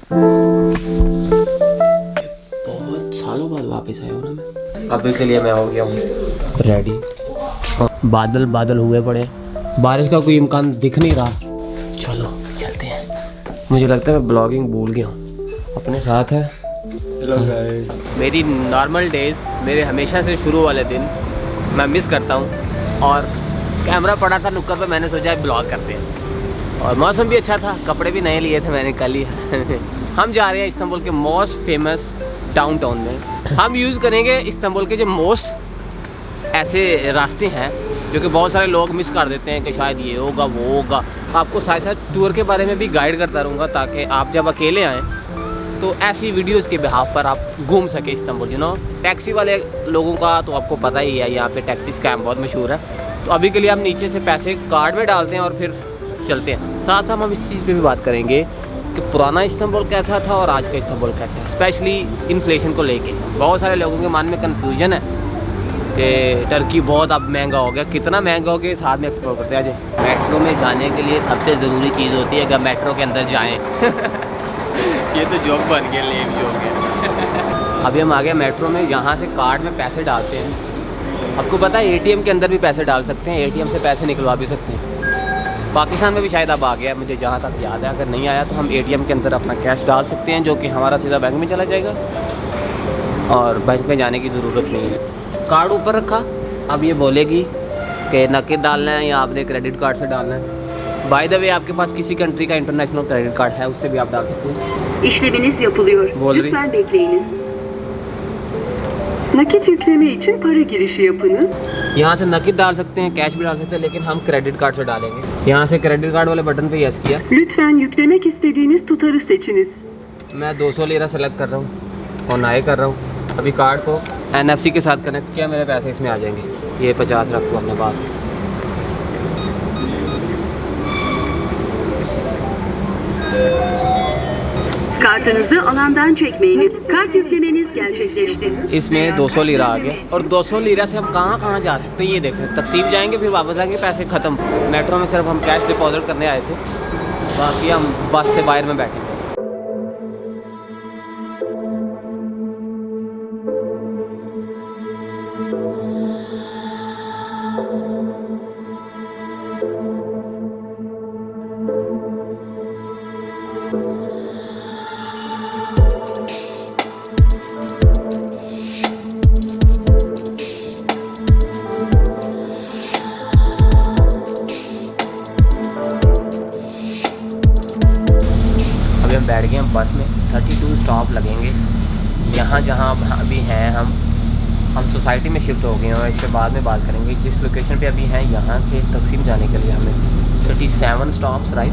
बहुत सालों बाद वापस आया हूँ ना मैं। अभी के लिए मैं हो गया हूँ रेडी। बादल बादल हुए पड़े, बारिश का कोई इम्कान दिख नहीं रहा। चलो चलते हैं। मुझे लगता है मैं ब्लॉगिंग भूल गया हूँ। अपने साथ है मेरी नॉर्मल डेज, मेरे हमेशा से शुरू वाले दिन मैं मिस करता हूँ। और कैमरा पड़ा था नुक्कड़ पे, मैंने सोचा ब्लॉग करते हैं। और मौसम भी अच्छा था, कपड़े भी नए लिए थे मैंने कल ही। हम जा रहे हैं इस्तांबुल के मोस्ट फेमस डाउनटाउन में। हम यूज़ करेंगे इस्तांबुल के जो मोस्ट ऐसे रास्ते हैं जो कि बहुत सारे लोग मिस कर देते हैं कि शायद ये होगा वो होगा। आपको साथ साथ टूर के बारे में भी गाइड करता रहूँगा ताकि आप जब अकेले आएँ तो ऐसी वीडियोस के बिहाफ पर आप घूम सके इस्तांबुल। टैक्सी वाले लोगों का तो आपको पता ही है, यहाँ पे टैक्सी स्कैम बहुत मशहूर है। तो अभी के लिए हम नीचे से पैसे कार्ड में डालते हैं और फिर चलते हैं। साथ साथ हम इस चीज़ पे भी बात करेंगे कि पुराना इस्तांबुल कैसा था और आज का इस्तांबुल कैसा है, स्पेशली इन्फ्लेशन को लेके। बहुत सारे लोगों के मन में कन्फ्यूजन है कि टर्की बहुत अब महंगा हो गया। कितना महंगा हो गया साथ में एक्सप्लोर करते हैं। आज मेट्रो में जाने के लिए सबसे ज़रूरी चीज़ होती है कि मेट्रो के अंदर जाएँ। ये तो जोक बन गया, लेम जोक है। अभी हम आ गए मेट्रो में, यहाँ से कार्ड में पैसे डालते हैं। आपको पता है एटीएम के अंदर भी पैसे डाल सकते हैं, एटीएम से पैसे निकलवा भी सकते हैं। पाकिस्तान में भी शायद अब आ गया, मुझे जहाँ तक याद है। अगर नहीं आया तो हम एटीएम के अंदर अपना कैश डाल सकते हैं जो कि हमारा सीधा बैंक में चला जाएगा और बैंक में जाने की ज़रूरत नहीं है। कार्ड ऊपर रखा, अब ये बोलेगी कि नकद डालना है या आपने क्रेडिट कार्ड से डालना है। बाय द वे आपके पास किसी कंट्री का इंटरनेशनल क्रेडिट कार्ड है उससे भी आप डाल सकते हैं। İşleminiz yapılıyor. बोल रही Lütfen bekleyiniz. Nakit yükleme için para girişi yapınız. यहाँ से नकद डाल सकते हैं, कैश भी डाल सकते हैं, लेकिन हम क्रेडिट कार्ड से डालेंगे। यहाँ से क्रेडिट कार्ड वाले बटन पे यस किया। Lütfen yüklemek istediğiniz tutarı seçiniz. मैं 200 लीरा सेलेक्ट कर रहा हूँ और नाए कर रहा हूँ। अभी कार्ड को NFC के साथ कनेक्ट किया, मेरे पैसे इसमें आ जाएंगे। ये 50 रख दो अपने पास। Kartınızı alandan çekmeyiniz. Kart yüklemeniz gerçekleşti. इसमें 200 लीरा आ गया और 200 लीरा से हम कहाँ कहाँ जा सकते हैं ये देख सकते हैं। तकसीम जाएंगे फिर वापस आएंगे, पैसे ख़त्म। मेट्रो में सिर्फ हम कैश डिपॉजिट करने आए थे, बाकी हम बस से बाहर में बैठे। हम बैठ गए हम बस में। 32 स्टॉप लगेंगे यहाँ जहाँ अभी हैं हम सोसाइटी में शिफ्ट हो गए हैं और इस पर बाद में बात करेंगे। जिस लोकेशन पे अभी हैं यहाँ के तकसीम जाने के लिए हमें 37 स्टॉप्स राइट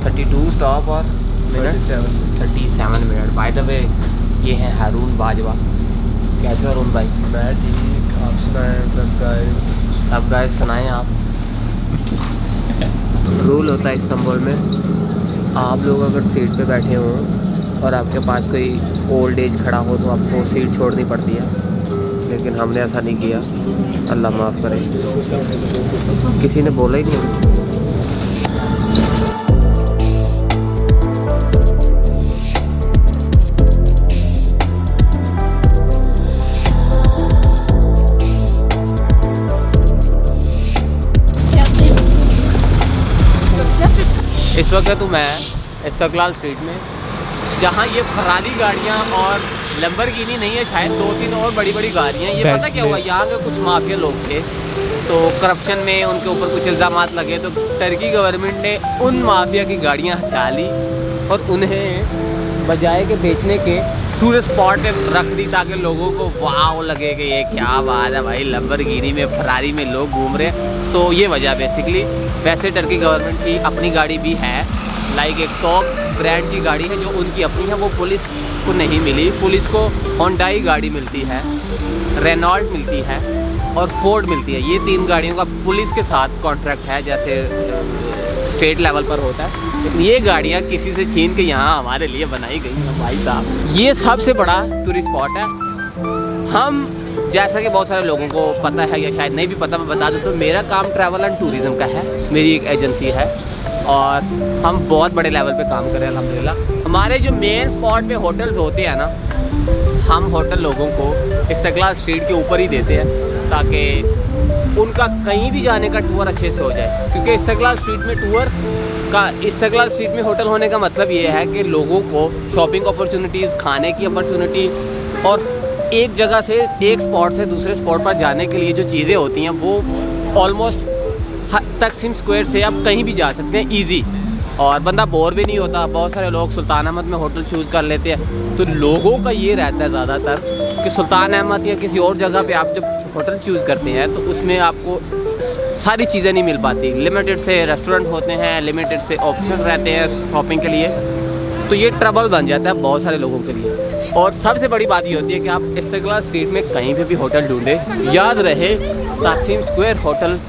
32 स्टॉप और 37 मिनट। बाय द वे ये हैं हारून बाजवा। कैसे हो हारून भाई? मैं ठीक, आप सुनाएं सब गाइस सुनाएं आप। रूल होता है इस्तांबुल में, आप लोग अगर सीट पे बैठे हों और आपके पास कोई ओल्ड एज खड़ा हो तो आपको सीट छोड़नी पड़ती है, लेकिन हमने ऐसा नहीं किया। अल्लाह माफ़ करे, किसी ने बोला ही नहीं। इस वक्त तो मैं इस्तकलाल स्ट्रीट में, जहाँ ये फरारी गाड़ियाँ और लंबरगिनी नहीं है, शायद 2-3 और बड़ी बड़ी गाड़ियाँ। ये पता क्या हुआ, यहाँ के कुछ माफिया लोग थे तो करप्शन में उनके ऊपर कुछ इल्ज़ामात लगे, तो टर्की गवर्नमेंट ने उन माफिया की गाड़ियाँ हटा ली और उन्हें बजाय के बेचने के टूरिस्ट स्पॉट पे रख दी ताकि लोगों को वाव लगे कि ये क्या बात है भाई, लंबरगिनी में फरारी में लोग घूम रहे हैं। सो ये वजह बेसिकली। वैसे टर्की गवर्नमेंट की अपनी गाड़ी भी है, लाइक एक टॉप ब्रांड की गाड़ी है जो उनकी अपनी है, वो पुलिस को नहीं मिली। पुलिस को होंडाई गाड़ी मिलती है, रेनॉल्ट मिलती है और फोर्ड मिलती है। ये 3 गाड़ियों का पुलिस के साथ कॉन्ट्रैक्ट है, जैसे स्टेट लेवल पर होता है। ये गाड़ियाँ किसी से छीन के यहाँ हमारे लिए बनाई गई हैं भाई साहब। ये सबसे बड़ा टूरिस्ट स्पॉट है। हम जैसा कि बहुत सारे लोगों को पता है या शायद नहीं भी पता, मैं बता दूँ तो मेरा काम ट्रैवल एंड टूरिज़्म का है, मेरी एक एजेंसी है और हम बहुत बड़े लेवल पे काम कर रहे हैं अल्हम्दुलिल्लाह। हमारे जो मेन स्पॉट पे होटल्स होते हैं ना, हम होटल लोगों को इस्तिकलाल स्ट्रीट के ऊपर ही देते हैं ताकि उनका कहीं भी जाने का टूर अच्छे से हो जाए। क्योंकि इस्तिकलाल स्ट्रीट में इस्तिकलाल स्ट्रीट में होटल होने का मतलब ये है कि लोगों को शॉपिंग अपॉर्चुनिटीज़, खाने की अपॉर्चुनिटी और एक जगह से एक स्पॉट से दूसरे स्पॉट पर जाने के लिए जो चीज़ें होती हैं वो ऑलमोस्ट तकसीम स्क्वायर से आप कहीं भी जा सकते हैं ईजी, और बंदा बोर भी नहीं होता। बहुत सारे लोग सुल्तान अहमद में होटल चूज़ कर लेते हैं, तो लोगों का ये रहता है ज़्यादातर कि सुल्तान अहमद या किसी और जगह पे आप जब होटल चूज़ करते हैं तो उसमें आपको सारी चीज़ें नहीं मिल पाती। लिमिटेड से रेस्टोरेंट होते हैं, लिमिटेड से ऑप्शन रहते हैं शॉपिंग के लिए, तो ये ट्रबल बन जाता है बहुत सारे लोगों के लिए। और सबसे बड़ी बात ये होती है कि आप इस्तिकलाल स्ट्रीट में कहीं पे भी होटल ढूंढें, याद रहे तकसीम स्क्वायर होटल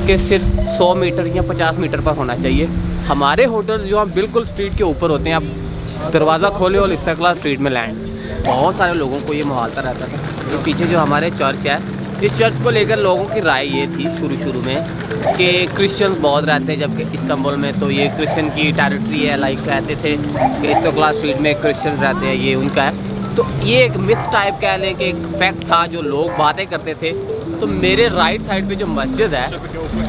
के सिर्फ 100 मीटर या 50 मीटर पर होना चाहिए। हमारे होटल्स जो आप बिल्कुल स्ट्रीट के ऊपर होते हैं, आप दरवाज़ा खोले और इस्तिकलाल स्ट्रीट में लैंड। बहुत सारे लोगों को ये मुहालता रहता था। तो पीछे जो हमारे चर्च है, इस चर्च को लेकर लोगों की राय ये थी शुरू में कि क्रिश्चियंस बहुत रहते हैं, जबकि इस्तांबुल में तो ये क्रिश्चियन की टेरिटरी है। लाइक कहते थे कि इस्तिकलाल स्ट्रीट में क्रिश्चियंस रहते हैं, ये उनका है। तो ये एक मिथ टाइप कह लें कि एक फैक्ट था जो लोग बातें करते थे। तो मेरे राइट साइड पे जो मस्जिद है,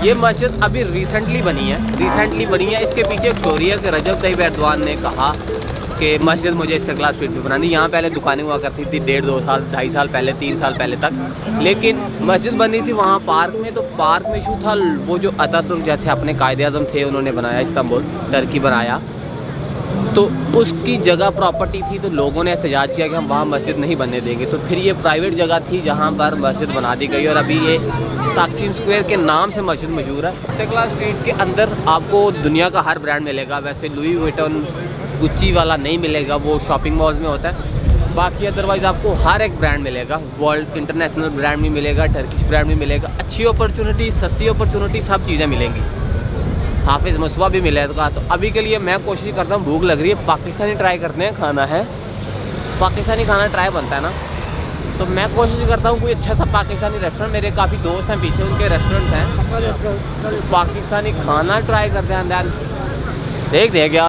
ये मस्जिद अभी रिसेंटली बनी है। इसके पीछे एक स्टोरी है कि रजब तैयब एर्दोआन ने कहा कि मस्जिद मुझे इस्तिकलाल स्ट्रीट पे बनानी। यहाँ पहले दुकानें हुआ करती थी 1.5-2 साल 2.5 साल पहले, 3 साल पहले तक, लेकिन मस्जिद बनी थी वहाँ पार्क में। तो पार्क में इशू था वो जो अतातुर्क जैसे अपने कायदे आज़म थे, उन्होंने बनाया, इस्तांबुल टर्की बनाया, तो उसकी जगह प्रॉपर्टी थी। तो लोगों ने एहतजाज किया कि हम वहाँ मस्जिद नहीं बनने देंगे। तो फिर ये प्राइवेट जगह थी जहाँ पर मस्जिद बना दी गई, और अभी ये तकसीम स्क्वायर के नाम से मस्जिद मशहूर है। इस्तिकलाल स्ट्रीट के अंदर आपको दुनिया का हर ब्रांड मिलेगा। वैसे लुई विटन, गुच्ची वाला नहीं मिलेगा, वो शॉपिंग मॉल्स में होता है। बाकी अदरवाइज़ आपको हर एक ब्रांड मिलेगा। वर्ल्ड इंटरनेशनल ब्रांड भी मिलेगा, टर्किश ब्रांड भी मिलेगा। अच्छी अपॉर्चुनिटी, सस्ती अपॉर्चुनिटी, सब चीज़ें मिलेंगी। हाफिज़ मसवा भी मिलेगा। तो अभी के लिए मैं कोशिश करता हूँ, भूख लग रही है, पाकिस्तानी ट्राई करते हैं। खाना है पाकिस्तानी खाना ट्राई बनता है ना, तो मैं कोशिश करता हूँ कोई अच्छा सा पाकिस्तानी रेस्टोरेंट, मेरे काफ़ी दोस्त हैं पीछे, उनके रेस्टोरेंट्स हैं, पाकिस्तानी खाना ट्राई करते हैं। देख क्या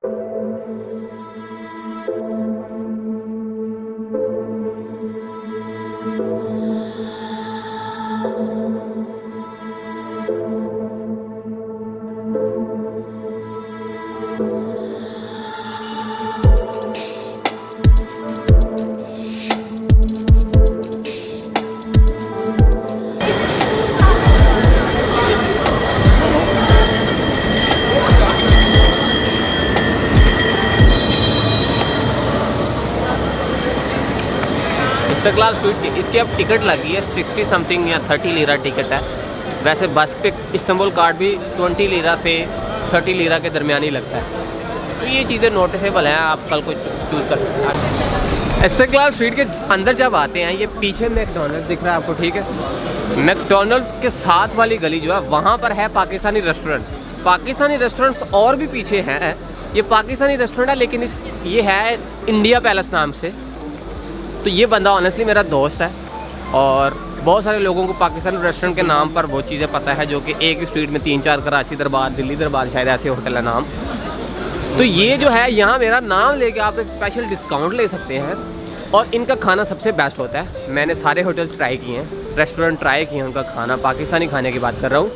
इस्तिकलाल स्ट्रीट की इसकी अब टिकट लगी है 60 समथिंग या 30 लीरा टिकट है। वैसे बस पे इस्तांबुल कार्ड भी 20 लीरा से 30 लीरा के दरमियान ही लगता है। तो ये चीज़ें नोटिसेबल हैं, आप कल को चूज़ कर सकते हैं। इस्तिकलाल स्ट्रीट के अंदर जब आते हैं, ये पीछे मैकडॉनल्ड्स दिख रहा है आपको, ठीक है। मैकडॉनल्ड्स के साथ वाली गली जो है वहाँ पर है पाकिस्तानी रेस्टोरेंट। पाकिस्तानी रेस्टोरेंट्स और भी पीछे हैं। ये पाकिस्तानी रेस्टोरेंट है, लेकिन ये है इंडिया पैलेस नाम से। तो ये बंदा ऑनेस्टली मेरा दोस्त है, और बहुत सारे लोगों को पाकिस्तानी रेस्टोरेंट के नाम पर वो चीज़ें पता है जो कि एक ही स्ट्रीट में 3-4, कराची दरबार, दिल्ली दरबार, शायद ऐसे होटल है नाम। तो ये जो है यहाँ मेरा नाम लेके आप एक स्पेशल डिस्काउंट ले सकते हैं, और इनका खाना सबसे बेस्ट होता है। मैंने सारे होटल्स ट्राई किए हैं, रेस्टोरेंट ट्राई किए हैं, उनका खाना, पाकिस्तानी खाने की बात कर रहा हूँ,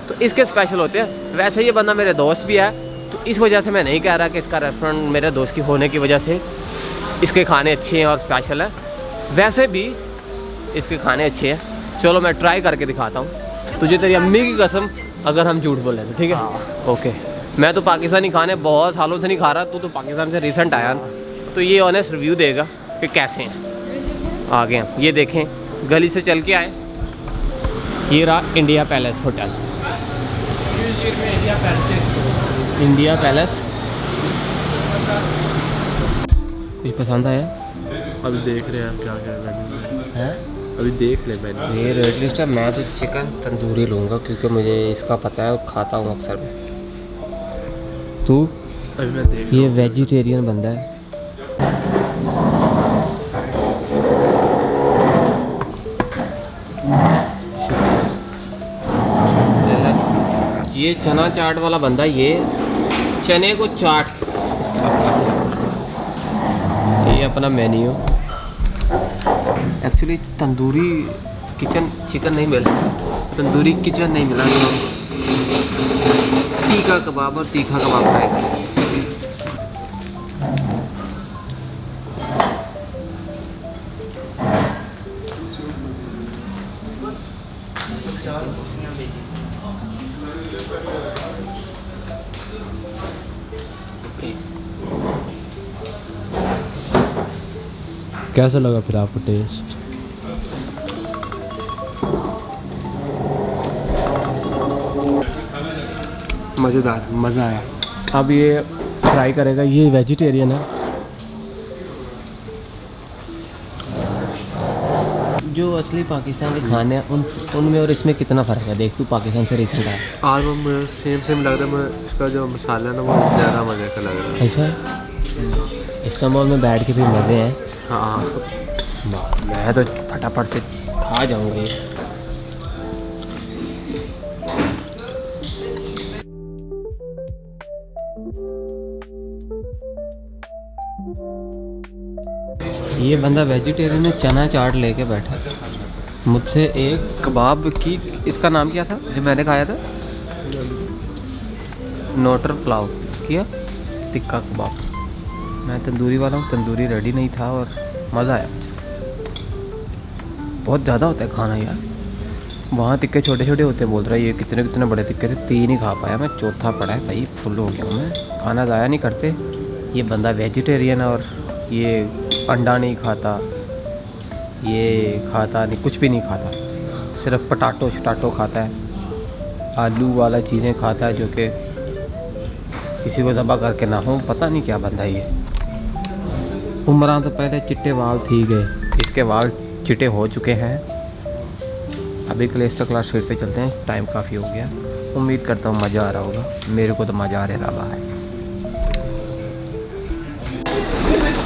तो इसके स्पेशल होते हैं। वैसे ये बंदा मेरे दोस्त भी है, तो इस वजह से मैं नहीं कह रहा कि इसका रेस्टोरेंट मेरे दोस्त की होने की वजह से इसके खाने अच्छे हैं और स्पेशल है। वैसे भी इसके खाने अच्छे हैं। चलो मैं ट्राई करके दिखाता हूँ तुझे, तेरी अम्मी की कसम, अगर हम झूठ बोले तो, ठीक है? ओके। मैं तो पाकिस्तानी खाने बहुत सालों से नहीं खा रहा, तो पाकिस्तान से रिसेंट आया ना, तो ये ऑनेस्ट रिव्यू देगा कि कैसे हैं। आ गए हम, ये देखें, गली से चल के आए, ये रहा India palace hotel. India palace कुछ पसंद आया? अभी देख रहे हैं क्या क्या करना है, अभी देख ले मैंने। ये रेड लिस्ट है। मैं तो चिकन तंदूरी लूँगा क्योंकि मुझे इसका पता है और खाता हूँ अक्सर मैं। तू? अभी मैं देख, ये वेजिटेरियन बंदा है। ये चना चाट वाला बंदा, ये चने को चाट। ये अपना menu. Actually tandoori kitchen chicken नहीं मिला, तंदूरी किचन नहीं मिला, तो तीखा कबाब और तीखा कबाब ट्राई करें। कैसा लगा फिर आपको टेस्ट? मज़ेदार, मज़ा आया। अब ये ट्राई करेगा, ये वेजिटेरियन है। जो असली पाकिस्तान के खाने हैं उनमें और इसमें कितना फ़र्क है, देख तू पाकिस्तान से रिसेंट आया। और वो मुझे सेम लग रहा है, मैं इसका जो मसाला है ना वो ज़्यादा मज़े का लग रहा है। अच्छा, इस्तांबुल में बैठ के भी मज़े हैं। हाँ, मैं तो फटाफट से खा जाऊंगा ये। ये बंदा वेजिटेरियन में चना चाट लेके बैठा था। मुझसे एक कबाब की, इसका नाम क्या था जो मैंने खाया था? नोटर पुलाव किया, टिक्का कबाब। मैं तंदूरी वाला हूँ, तंदूरी रेडी नहीं था और मज़ा आया मुझे। बहुत ज़्यादा होता है खाना यार। वहाँ टिक्के छोटे छोटे होते हैं, बोल रहा है ये कितने कितने बड़े टिक्के थे, 3 ही खा पाया मैं, चौथा पड़ा है भाई, फुल हो गया हूँ मैं। खाना ज़ाया नहीं करते। ये बंदा वेजिटेरियन है और ये अंडा नहीं खाता, ये खाता नहीं, कुछ भी नहीं खाता, सिर्फ पटाटो शटाटो खाता है, आलू वाला चीज़ें खाता है जो कि किसी को ज़बा करके ना हो। पता नहीं क्या बंदा ये। उम्रान तो पहले चिट्टे वाल थी गए, इसके वाल चिट्टे हो चुके हैं। अभी के लिए इस्तेक्लाल स्ट्रीट पे चलते हैं, टाइम काफ़ी हो गया। उम्मीद करता हूँ मज़ा आ रहा होगा, मेरे को तो मज़ा आ रहा है।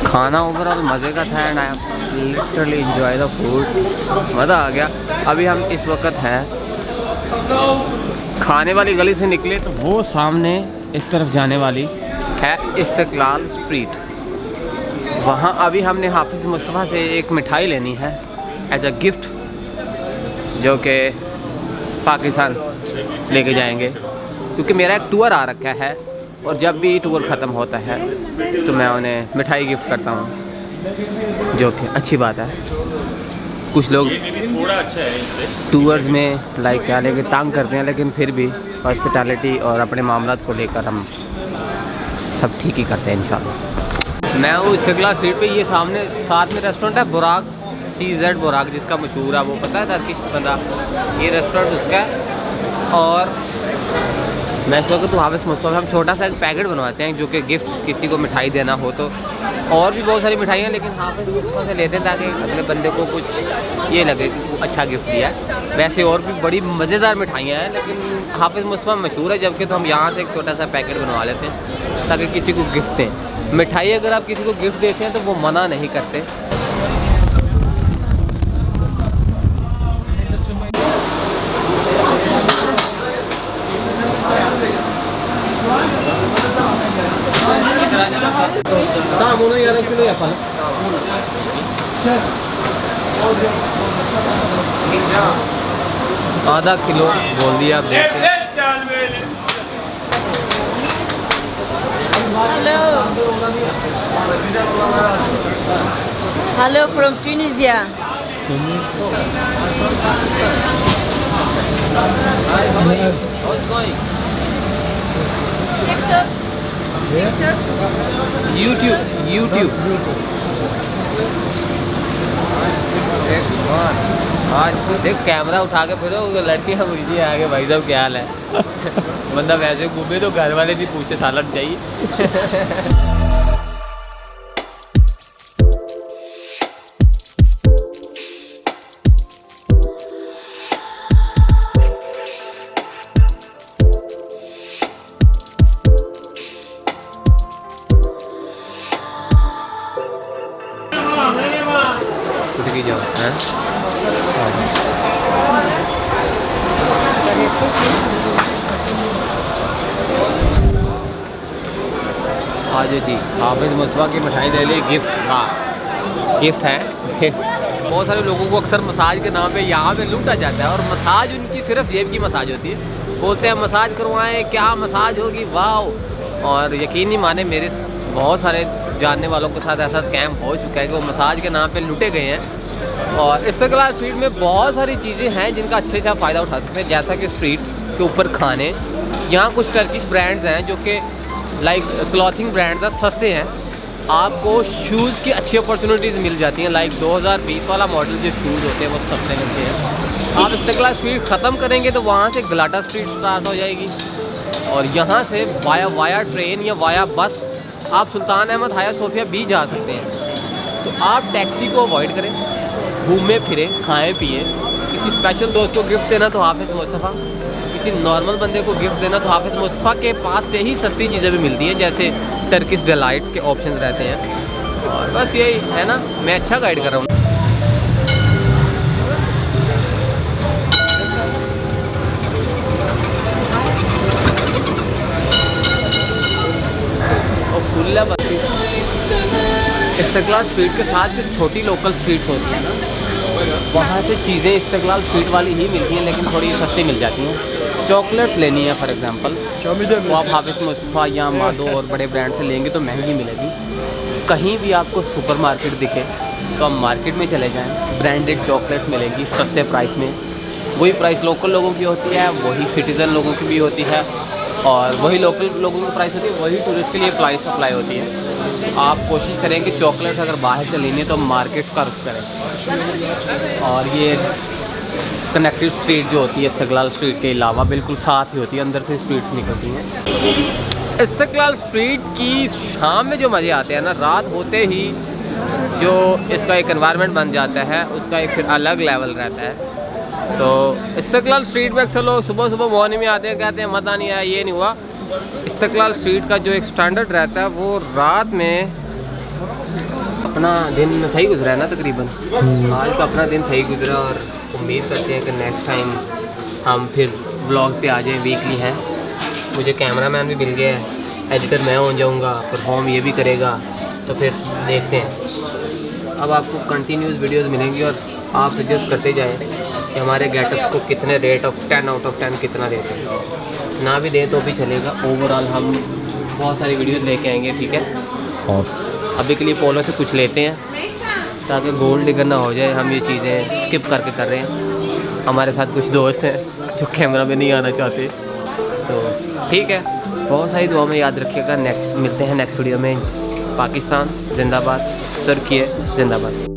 खाना ओवरऑल मज़े का था and I literally enjoy the food, मज़ा आ गया। अभी हम इस वक्त हैं खाने वाली गली से निकले तो वो सामने इस तरफ जाने वाली है इस्तेक्लाल स्ट्रीट। वहाँ अभी हमने हाफिज़ मुस्तफ़ा से एक मिठाई लेनी है एज अ गिफ्ट, जो कि पाकिस्तान लेके जाएंगे, क्योंकि मेरा एक टूर आ रखा है और जब भी टूर ख़त्म होता है तो मैं उन्हें मिठाई गिफ्ट करता हूँ, जो कि अच्छी बात है। कुछ लोग थोड़ा अच्छा है इससे टूर्स में लाइक क्या लेके तंग करते हैं, लेकिन फिर भी हॉस्पिटैलिटी और अपने मामलात को लेकर हम सब ठीक ही करते हैं इंशाल्लाह। मैं हूँ इस्तेक्लाल स्ट्रीट पे, ये सामने साथ में रेस्टोरेंट है बुराक, CZ बुराक जिसका मशहूर है, वो पता है टर्किश बंदा, ये रेस्टोरेंट उसका है। और मैं इस वक्त हाफिज़ मुस्तफ़ा, हम छोटा सा एक पैकेट बनवाते हैं जो कि गिफ्ट किसी को मिठाई देना हो तो। और भी बहुत सारी मिठाइयाँ, लेकिन हाफिज़ मुस्तफ़ा से लेते हैं ताकि अगले बंदे को कुछ ये लगे कि अच्छा गिफ्ट दिया है। वैसे और भी बड़ी मज़ेदार मिठाइयाँ हैं, लेकिन हाफिज़ मुस्तफ़ा मशहूर है, जबकि तो हम यहाँ से एक छोटा सा पैकेट बनवा लेते हैं ताकि किसी को गिफ्ट दें। मिठाई अगर आप किसी को गिफ्ट देते हैं तो वो मना नहीं करते। आधा किलो बोल दिया आप देखते हैं। Hello from Tunisia. YouTube। आज देख कैमरा उठा के फिरो, लड़कियाँ पूछती है आगे भाई साहब क्या हाल है। बंदा वैसे घूमे तो घर वाले नहीं पूछते, सालन चाहिए। की जाओ हैं आज जी हाफिज़ मुस्तफ़ा की मिठाई ले ली गिफ्ट। हाँ गिफ्ट है। बहुत सारे लोगों को अक्सर मसाज के नाम पे यहाँ पे लूटा जाता है और मसाज उनकी सिर्फ जेब की मसाज होती है। बोलते हैं मसाज करवाएं, क्या मसाज होगी, वाह। और यकीन नहीं माने मेरे बहुत सारे जानने वालों के साथ ऐसा स्कैम हो चुका है कि वो मसाज के नाम पे लूटे गए हैं। और इस्तेक़लाल स्ट्रीट में बहुत सारी चीज़ें हैं जिनका अच्छे से आप फ़ायदा उठा सकते हैं, जैसा कि स्ट्रीट के ऊपर खाने। यहाँ कुछ टर्किश ब्रांड्स हैं जो कि लाइक क्लॉथिंग ब्रांड्स हैं, सस्ते हैं। आपको शूज़ की अच्छी अपॉर्चुनिटीज़ मिल जाती हैं। लाइक 2020 वाला मॉडल जो शूज़ होते हैं वो सस्ते मिलते हैं। आप इस्तेक़लाल स्ट्रीट ख़त्म करेंगे तो वहाँ से गलाटा स्ट्रीट स्टार्ट हो जाएगी और यहाँ से वाया ट्रेन या वाया बस आप सुल्तान अहमद हाया सोफिया भी जा सकते हैं। तो आप टैक्सी को अवॉइड करें, घूमें फिरें, खाएं पिएं। किसी स्पेशल दोस्त को गिफ्ट देना तो हाफिज़ मुस्तफ़ा, किसी नॉर्मल बंदे को गिफ्ट देना तो हाफिज़ मुस्तफ़ा के पास से ही सस्ती चीज़ें भी मिलती हैं, जैसे टर्किश डिलाइट के ऑप्शंस रहते हैं। और बस यही है ना, मैं अच्छा गाइड कर रहा हूँ। इस्तेक़लाल स्ट्रीट के साथ जो छोटी लोकल स्ट्रीट्स होती हैं ना, वहाँ से चीज़ें इस्तेक़लाल स्ट्रीट वाली ही मिलती हैं, लेकिन थोड़ी सस्ती मिल जाती हैं। चॉकलेट्स लेनी है फॉर एग्जांपल, तो आप हाफिज़ मुस्तफ़ा या मादो और बड़े ब्रांड से लेंगे तो महंगी मिलेगी। कहीं भी आपको सुपरमार्केट दिखे तो आप मार्केट में चले जाएँ, ब्रांडेड चॉकलेट्स मिलेंगी सस्ते प्राइस में। वही प्राइस लोकल लोगों की होती है, वही सिटीज़न लोगों की भी होती है, और वही लोकल लोगों की प्राइस होती है, वही टूरिस्ट के लिए प्राइस अप्लाई होती है। आप कोशिश करें कि चॉकलेट्स अगर बाहर से लेनी है तो मार्केट्स का रुख करें। और ये कनेक्टेड स्ट्रीट जो होती है इस्तेक़लाल स्ट्रीट के अलावा बिल्कुल साथ ही होती है, अंदर से स्ट्रीट्स निकलती हैं। इस्तेक़लाल स्ट्रीट की शाम में जो मज़े आते हैं ना, रात होते ही जो इसका एक एनवायरनमेंट बन जाता है, उसका एक फिर अलग लेवल रहता है। तो इस्तेक़लाल स्ट्रीट में अक्सर लोग सुबह सुबह मॉर्निंग में आते हैं, कहते हैं मज़ा नहीं आया, ये नहीं हुआ। इस्तेक़लाल स्ट्रीट का जो एक स्टैंडर्ड रहता है वो रात में अपना दिन सही गुजरा है ना तकरीबन। आज का अपना दिन सही गुजरा और उम्मीद करते हैं कि नेक्स्ट टाइम हम फिर व्लॉग्स पे आ जाएं, वीकली हैं। मुझे कैमरामैन भी मिल गया है, एडिटर मैं हो जाऊँगा, परफॉर्म ये भी करेगा, तो फिर देखते हैं। अब आपको कंटिन्यूस वीडियोस मिलेंगी और आप सजेस्ट करते जाएं कि हमारे गेटअप्स को कितने रेट ऑफ 10 आउट ऑफ 10 कितना देते हैं। ना भी दें तो भी चलेगा, ओवरऑल हम बहुत सारी वीडियोस लेके आएंगे, ठीक है। और अभी के लिए पोलो से कुछ लेते हैं ताकि गोल्ड डिगर ना हो जाए। हम ये चीज़ें स्किप करके कर रहे हैं। हमारे साथ कुछ दोस्त हैं जो कैमरा में नहीं आना चाहते, तो ठीक है। बहुत सारी दुआ में याद रखिएगा। नेक्स्ट मिलते हैं नेक्स्ट वीडियो में। पाकिस्तान जिंदाबाद, तुर्की जिंदाबाद।